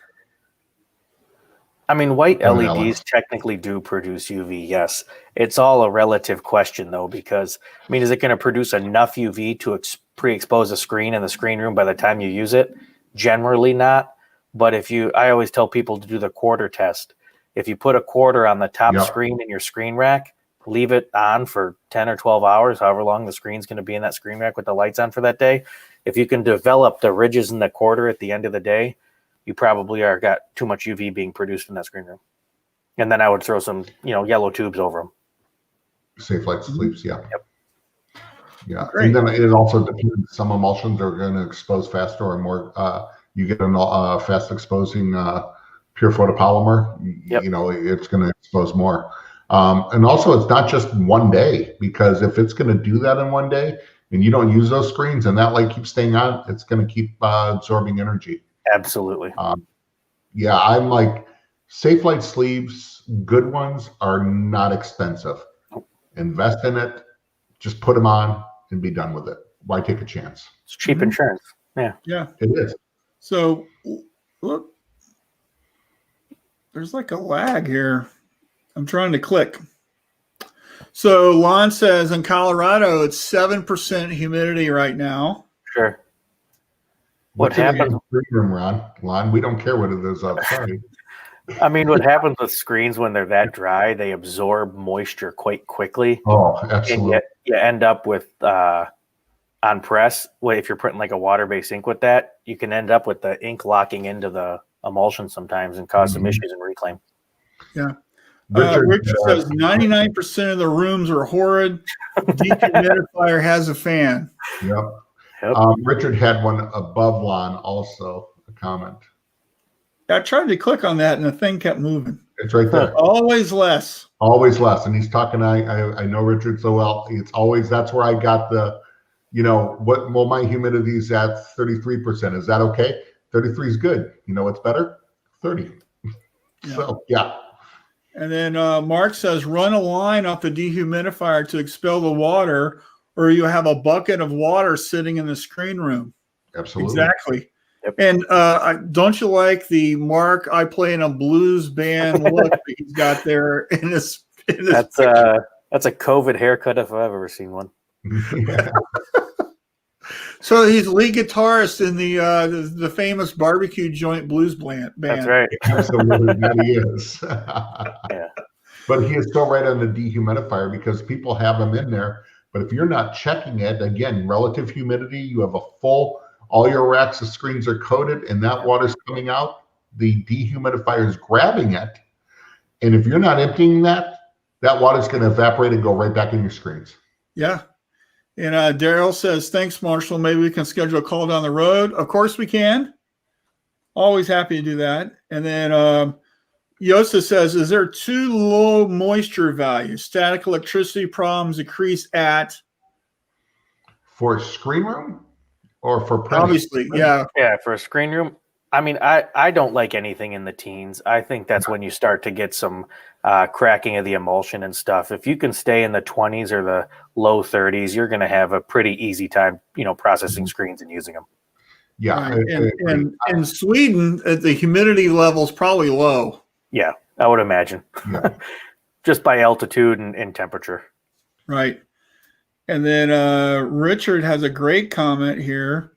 I mean, white LEDs technically do produce UV, yes. It's all a relative question, though, because, I mean, is it going to produce enough UV to pre-expose a screen in the screen room by the time you use it? Generally not. But I always tell people to do the quarter test. If you put a quarter on the top screen in your screen rack, leave it on for 10 or 12 hours, however long the screen's going to be in that screen rack with the lights on for that day. If you can develop the ridges in the quarter at the end of the day, you probably got too much UV being produced in that screen room. And then I would throw some, yellow tubes over them. Safe light sleeps, yeah. Yep. Yeah. Great. And then it also depends. Some emulsions are going to expose faster or more. You get a fast exposing pure photopolymer, it's going to expose more. And also, it's not just one day, because if it's going to do that in one day and you don't use those screens and that light keeps staying on, it's going to keep absorbing energy. Absolutely. I'm like, safe light sleeves, good ones are not expensive. Invest in it, just put them on and be done with it. Why take a chance? It's cheap insurance. Yeah. Yeah. It is. So look, there's like a lag here. I'm trying to click. So Lon says in Colorado, it's 7% humidity right now. Sure. What happens? Lon, we don't care what it is outside. I mean, what happens with screens when they're that dry, they absorb moisture quite quickly. Oh, absolutely. And you end up with, on press, if you're putting like a water-based ink with that, you can end up with the ink locking into the emulsion sometimes and cause some issues in reclaim. Yeah. Richard says 99% of the rooms are horrid. Dehumidifier has a fan. Yep. Richard had one above Lon also, a comment. I tried to click on that and the thing kept moving. It's right there. Always less. Always less. And he's talking, I know Richard so well. It's always, that's where I got the, my humidity is at 33%. Is that okay? 33 is good. You know what's better? 30. Yeah. So, yeah. And then Mark says, run a line off the dehumidifier to expel the water, or you have a bucket of water sitting in the screen room. Absolutely. Exactly. Yep. And don't you like the Mark, I play in a blues band look that he's got there in this that's a COVID haircut if I've ever seen one. Yeah. So he's lead guitarist in the famous barbecue joint blues band. That's right. Absolutely, that he is. Yeah. But he is so right on the dehumidifier, because people have them in there. But if you're not checking it, again, relative humidity, you have all your racks of screens are coated and that water's coming out, the dehumidifier is grabbing it. And if you're not emptying that water's going to evaporate and go right back in your screens. Yeah. And Daryl says, thanks, Marshall. Maybe we can schedule a call down the road. Of course we can. Always happy to do that. And then Yosa says, is there too low moisture value? Static electricity problems decrease at? For screen room or for printing? Obviously, yeah. Yeah, for a screen room. I mean, I don't like anything in the teens. I think that's when you start to get some cracking of the emulsion and stuff. If you can stay in the 20s or the low 30s, you're going to have a pretty easy time, processing screens and using them. Yeah. Right. And in Sweden, the humidity level is probably low. Yeah, I would imagine. Yeah. Just by altitude and temperature. Right. And then Richard has a great comment here.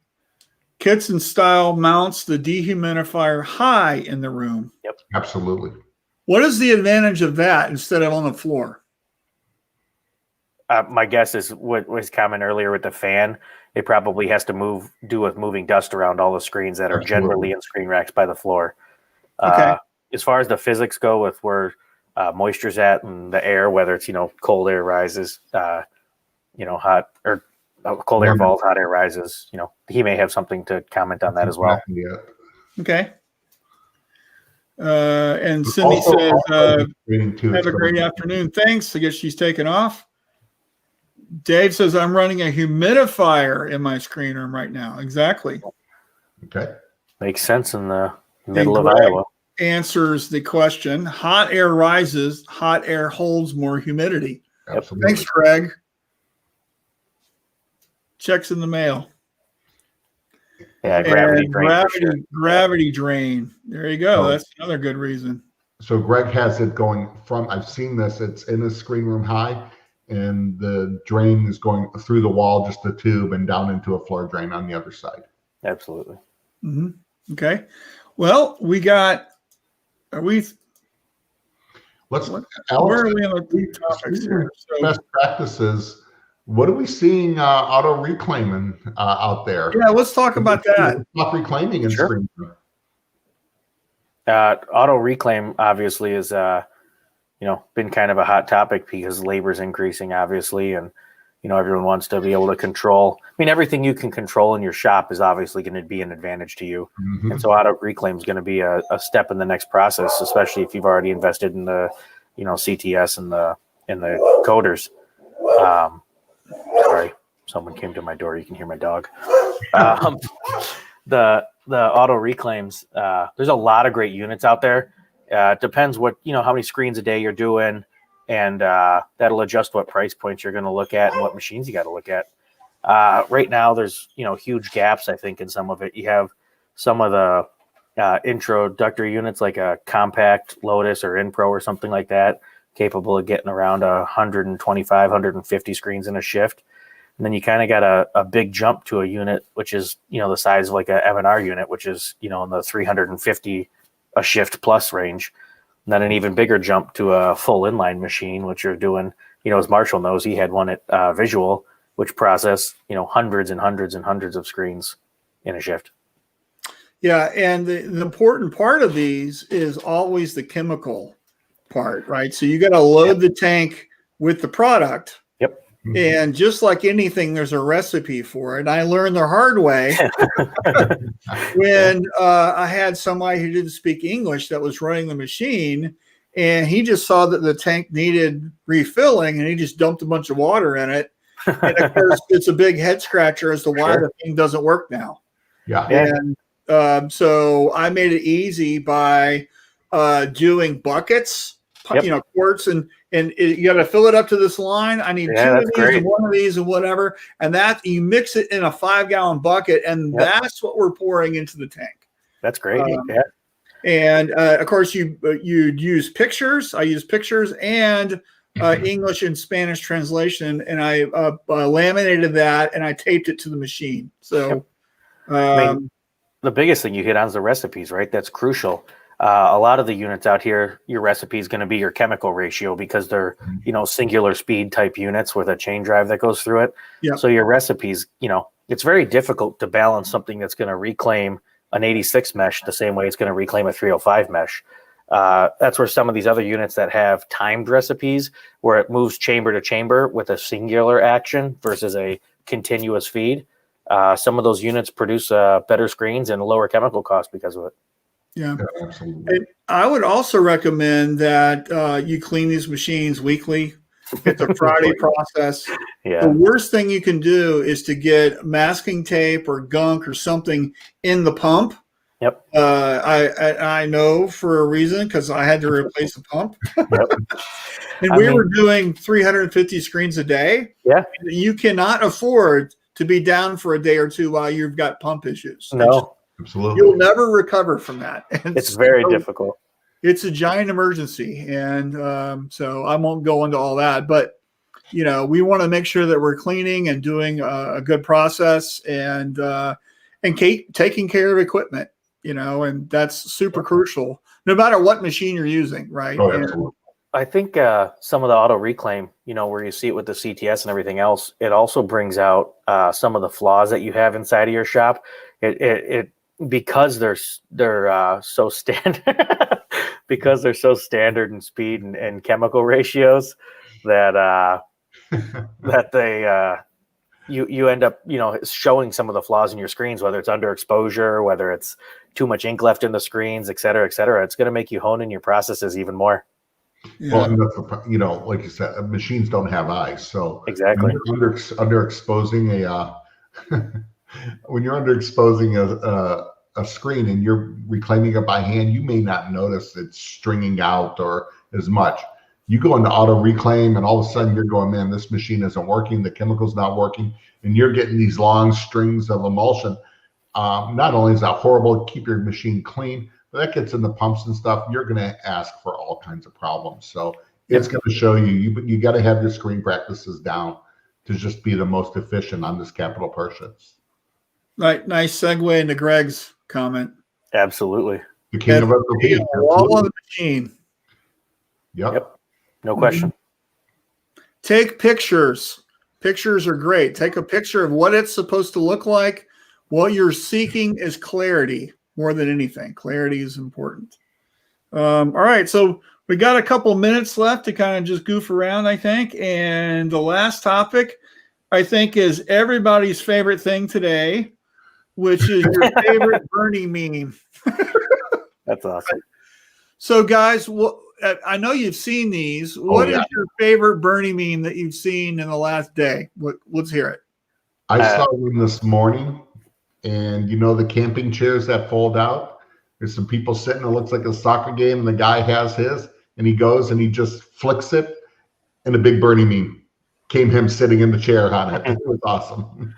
Kitson style mounts the dehumidifier high in the room. Yep. Absolutely. What is the advantage of that instead of on the floor? My guess is what was comment earlier with the fan. It probably has to do with moving dust around all the screens that are generally in screen racks by the floor. Okay. As far as the physics go with where moisture's at and the air, whether it's, cold air rises, hot or cold air falls, hot air rises. He may have something to comment on that as well. Yeah. Okay. And Cindy says, have a great afternoon. Thanks. I guess she's taken off. Dave says, I'm running a humidifier in my screen room right now. Exactly. Okay. Makes sense in the middle of Iowa. Answers the question. Hot air rises, hot air holds more humidity. Absolutely. Thanks, Greg. Checks in the mail. Yeah, gravity drain. There you go. That's another good reason. So Greg has it going from, I've seen this, it's in the screen room high, and the drain is going through the wall, just the tube, and down into a floor drain on the other side. Absolutely. Mm-hmm. Okay. Well, Alex, where are we on the topics here? Best practices. What are we seeing auto reclaiming out there? Yeah, let's talk about that. Stop reclaiming in screen room. Auto reclaim obviously is been kind of a hot topic because labor is increasing, obviously, and everyone wants to be able to control. I mean, everything you can control in your shop is obviously going to be an advantage to you, and so auto reclaim is going to be a step in the next process, especially if you've already invested in the CTS and the coders. Sorry, someone came to my door. You can hear my dog. The auto reclaims. There's a lot of great units out there. It depends what how many screens a day you're doing, and that'll adjust what price points you're going to look at and what machines you got to look at. Right now, there's huge gaps. I think in some of it, you have some of the introductory units like a compact Lotus or InPro or something like that, capable of getting around 125, 150 screens in a shift. And then you kind of got a big jump to a unit, which is, the size of like a M&R unit, which is, in the 350 a shift plus range. And then an even bigger jump to a full inline machine, which you're doing, as Marshall knows, he had one at Visual, which process, hundreds and hundreds and hundreds of screens in a shift. Yeah. And the important part of these is always the chemical part, right? So you got to load the tank with the product. Yep. And just like anything, there's a recipe for it. And I learned the hard way when I had somebody who didn't speak English that was running the machine, and he just saw that the tank needed refilling, and he just dumped a bunch of water in it. And of course, it's a big head scratcher as to why the thing doesn't work now. Yeah. And so I made it easy by doing buckets, quarts, and you got to fill it up to this line. I need 2 of these and 1 of these and whatever. And that you mix it in a 5-gallon bucket, and that's what we're pouring into the tank. That's great. And of course, you'd use pictures. I use pictures and English and Spanish translation, and I laminated that and I taped it to the machine. So the biggest thing you hit on is the recipes, right? That's crucial. A lot of the units out here, your recipe is going to be your chemical ratio because they're, singular speed type units with a chain drive that goes through it. Yeah. So your recipes, it's very difficult to balance something that's going to reclaim an 86 mesh the same way it's going to reclaim a 305 mesh. That's where some of these other units that have timed recipes where it moves chamber to chamber with a singular action versus a continuous feed. Some of those units produce better screens and lower chemical cost because of it. Yeah, absolutely. And I would also recommend that you clean these machines weekly. It's a Friday process. Yeah. The worst thing you can do is to get masking tape or gunk or something in the pump. Yep. I know for a reason because I had to replace the pump. Yep. And we were doing 350 screens a day. Yeah. You cannot afford to be down for a day or two while you've got pump issues. No. Absolutely. You'll never recover from that. And it's very difficult. It's a giant emergency. And so I won't go into all that, but we want to make sure that we're cleaning and doing a good process and taking care of equipment, and that's super crucial no matter what machine you're using. Right. Oh, absolutely. I think some of the auto reclaim, where you see it with the CTS and everything else, it also brings out some of the flaws that you have inside of your shop. It because they're so standard, because they're so standard in speed and chemical ratios that that you end up, showing some of the flaws in your screens, whether it's underexposure, whether it's too much ink left in the screens, et cetera, et cetera. It's going to make you hone in your processes even more. Yeah. Well, and that's like you said, machines don't have eyes, so exactly when you're underexposing when you're underexposing a screen and you're reclaiming it by hand, you may not notice it's stringing out or as much. You go into auto reclaim and all of a sudden you're going, man, this machine isn't working. The chemical's not working. And you're getting these long strings of emulsion. Not only is that horrible to keep your machine clean, but that gets in the pumps and stuff. You're going to ask for all kinds of problems. So it's going to show you got to have your screen practices down to just be the most efficient on this capital purchase. Right. Nice segue into Greg's comment. Absolutely. The king of SOP. All on the machine. Yep. No question. Take pictures. Pictures are great. Take a picture of what it's supposed to look like. What you're seeking is clarity more than anything. Clarity is important. All right. So we got a couple minutes left to kind of just goof around, I think. And the last topic, I think, is everybody's favorite thing today, which is your favorite Bernie meme. That's awesome. So, guys, I know you've seen these. What is your favorite Bernie meme that you've seen in the last day? Let's hear it. I saw one this morning, and the camping chairs that fold out? There's some people sitting, it looks like a soccer game, and the guy has his, and he goes and he just flicks it, and a big Bernie meme came him sitting in the chair on it. It was awesome.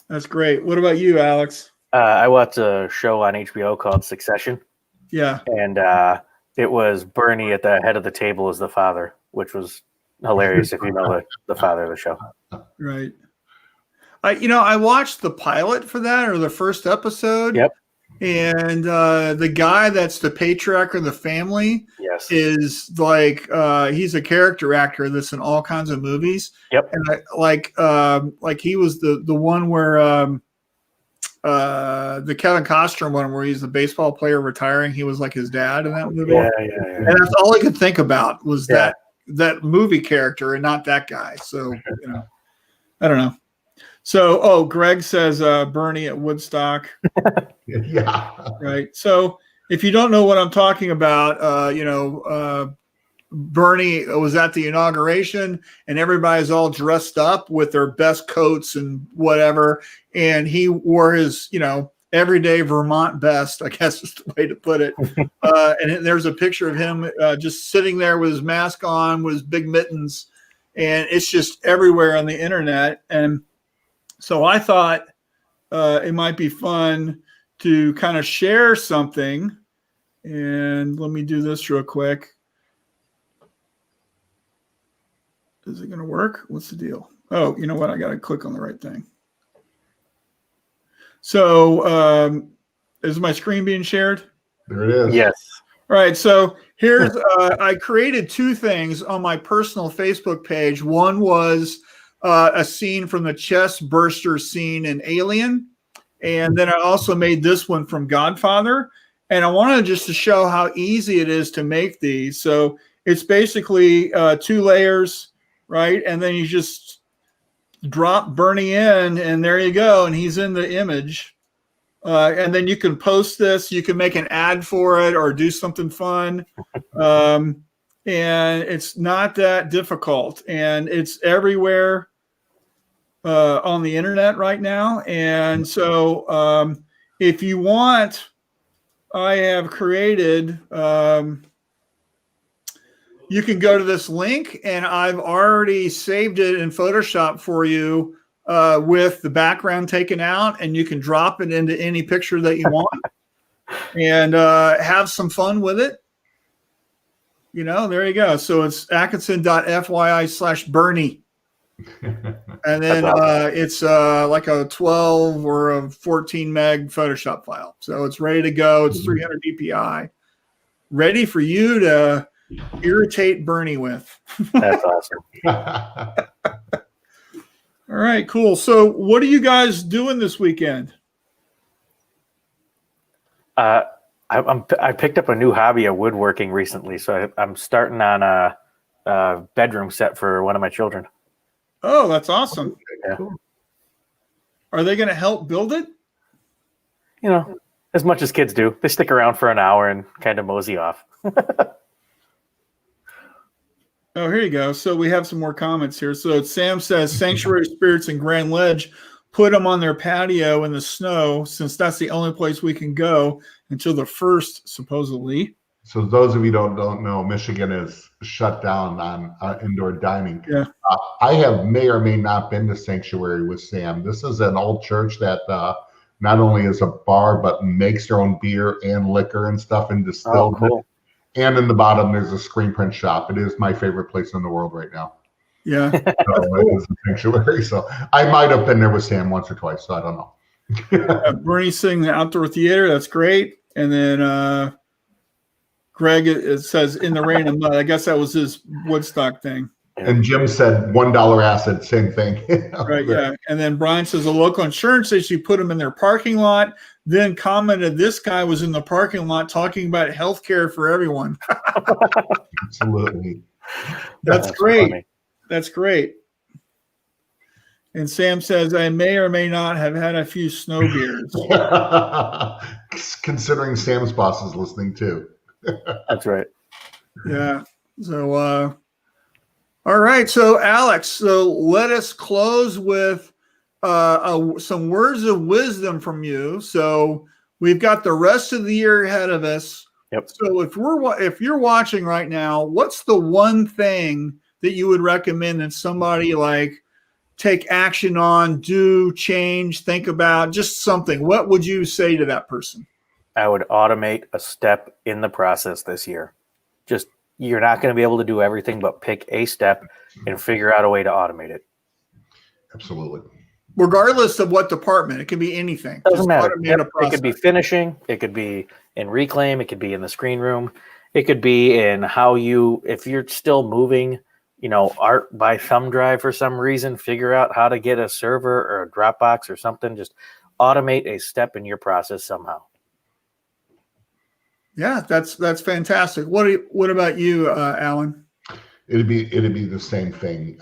That's great. What about you, Alex? I watched a show on HBO called Succession. Yeah. And it was Bernie at the head of the table as the father, which was hilarious if you know the father of the show. Right. I watched the pilot for that, or the first episode. Yep. And the guy that's the patriarch of the family is like he's a character actor that's in all kinds of movies. Yep. And like he was the one where the Kevin Costner one where he's the baseball player retiring. He was like his dad in that movie. Yeah. And that's all I could think about was that movie character and not that guy. So I don't know. So, Greg says Bernie at Woodstock. Yeah. Right. So if you don't know what I'm talking about, Bernie was at the inauguration and everybody's all dressed up with their best coats and whatever. And he wore his, everyday Vermont best, I guess is the way to put it. And there's a picture of him just sitting there with his mask on, with his big mittens. And it's just everywhere on the internet. And so I thought it might be fun to kind of share something. And let me do this real quick. Is it going to work? What's the deal? Oh, you know what? I got to click on the right thing. So is my screen being shared? There it is. Yes. All right. So here's, I created two things on my personal Facebook page. One was a scene from the chest burster scene in Alien. And then I also made this one from Godfather. And I wanted just to show how easy it is to make these. So it's basically 2 layers, right? And then you just drop Bernie in, and there you go. And he's in the image. And then you can post this. You can make an ad for it or do something fun. And it's not that difficult. And it's everywhere on the internet right now. And so if you want, I have created, you can go to this link, and I've already saved it in Photoshop for you with the background taken out, and you can drop it into any picture that you want and have some fun with it. There you go. So it's Atkinson.fyi/Bernie. And then it's like a 12 or a 14 meg Photoshop file. So it's ready to go. It's 300 DPI. Ready for you to irritate Bernie with. That's awesome. All right, cool. So what are you guys doing this weekend? I picked up a new hobby of woodworking recently. So I'm starting on a bedroom set for one of my children. Oh, that's awesome. Yeah. Cool. Are they going to help build it? You know, as much as kids do. They stick around for an hour and kind of mosey off. Oh, here you go. So we have some more comments here. So Sam says Sanctuary Spirits and Grand Ledge put them on their patio in the snow since that's the only place we can go until the 1st, supposedly. So those of you don't know, Michigan is shut down on indoor dining. Yeah. I may or may not been to Sanctuary with Sam. This is an old church that not only is a bar, but makes their own beer and liquor and stuff and distills cool. it. And in the bottom, there's a screen print shop. It is my favorite place in the world right now. Yeah. So it is a Sanctuary. So I might have been there with Sam once or twice. So I don't know. Bernie's sitting in the outdoor theater. That's great. And then Greg, it says in the rain and mud. I guess that was his Woodstock thing. And Jim said $1 acid, same thing. Right, yeah. And then Brian says a local insurance issue put them in their parking lot, then commented this guy was in the parking lot talking about health care for everyone. Absolutely. That's great. Funny. That's great. And Sam says, I may or may not have had a few snow beers. Considering Sam's boss is listening too. That's right. Yeah. So, all right. So, Alex, so let us close with some words of wisdom from you. So we've got the rest of the year ahead of us. Yep. So if you're watching right now, what's the one thing that you would recommend that somebody like take action on, do, change, think about, just something? What would you say to that person? I would automate a step in the process this year. Just, you're not going to be able to do everything, but pick a step and figure out a way to automate it. Absolutely. Regardless of what department, it can be anything. Doesn't matter. It could be finishing. It could be in reclaim. It could be in the screen room. It could be in how you, if you're still moving, art by thumb drive for some reason, figure out how to get a server or a Dropbox or something. Just automate a step in your process somehow. Yeah, that's fantastic. What about you, Alan? It'd be the same thing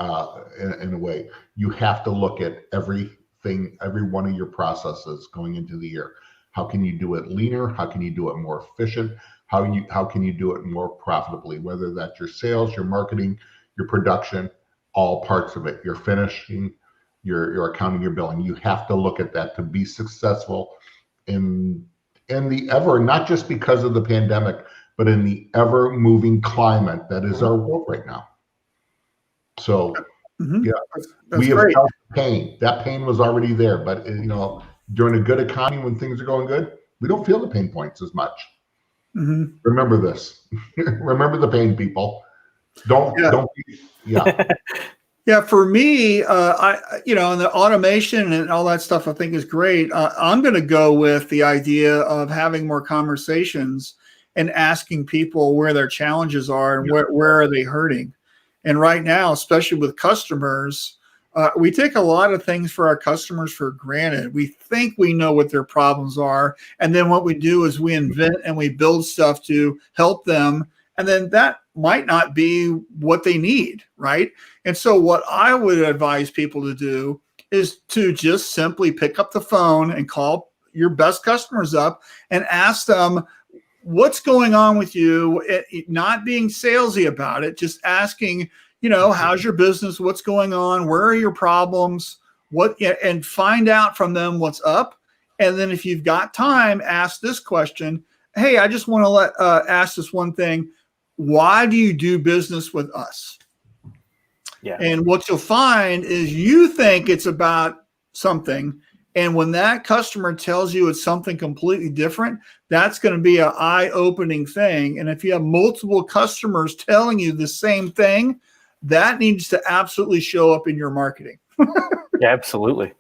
in a way. You have to look at everything, every one of your processes going into the year. How can you do it leaner? How can you do it more efficient? How can you do it more profitably? Whether that's your sales, your marketing, your production, all parts of it. Your finishing, your accounting, your billing. You have to look at that to be successful in the ever, not just because of the pandemic, but in the ever moving climate that is our world right now. So yeah, that's we have great. felt pain. That pain was already there, but during a good economy, when things are going good, we don't feel the pain points as much. Mm-hmm. Remember this. Remember the pain, people. Don't. Yeah, for me, and the automation and all that stuff I think is great. I'm going to go with the idea of having more conversations and asking people where their challenges are and where are they hurting. And right now, especially with customers, we take a lot of things for our customers for granted. We think we know what their problems are. And then what we do is we invent and we build stuff to help them. And then that might not be what they need, right? And so what I would advise people to do is to just simply pick up the phone and call your best customers up and ask them, what's going on with you? Not being salesy about it, just asking, how's your business? What's going on? Where are your problems? And find out from them what's up. And then if you've got time, ask this question. Hey, I just want to ask this one thing. Why do you do business with us? Yeah. And what you'll find is you think it's about something. And when that customer tells you it's something completely different, that's going to be an eye-opening thing. And if you have multiple customers telling you the same thing, that needs to absolutely show up in your marketing. Yeah, absolutely.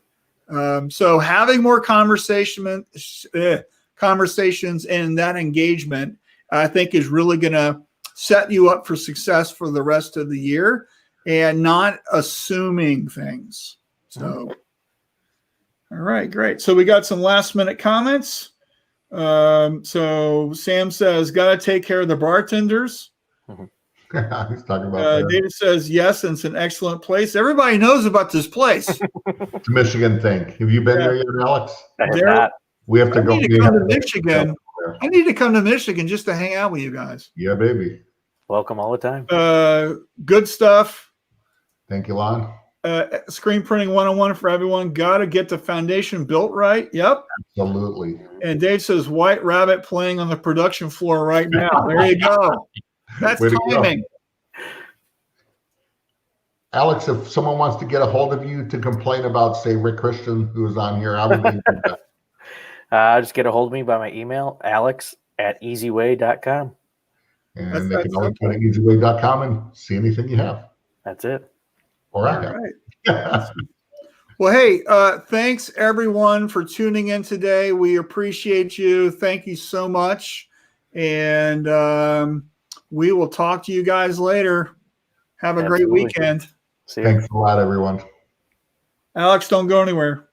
So having more conversations and that engagement, I think, is really going to set you up for success for the rest of the year and not assuming things. So, all right, great. So we got some last minute comments. So Sam says, got to take care of the bartenders. He's talking about David says, yes, and it's an excellent place. Everybody knows about this place. It's a Michigan thing. Have you been there yet, Alex? I have not. We have to go. I need to come to Michigan. I need to come to Michigan just to hang out with you guys. Yeah, baby. Welcome all the time. Good stuff. Thank you, Lon. Screen printing 101 for everyone. Got to get the foundation built right. Yep. Absolutely. And Dave says, White Rabbit playing on the production floor right now. There you go. That's timing. Alex, if someone wants to get a hold of you to complain about, say, Rick Christian, who is on here, how would they do that? Just get a hold of me by my email, alex@easyway.com. And they can always go to easyway.com and see anything you have. That's it. Or I have. Right. Well, hey, thanks everyone for tuning in today. We appreciate you. Thank you so much. And we will talk to you guys later. Have a great weekend. See you. Thanks a lot, everyone. Alex, don't go anywhere.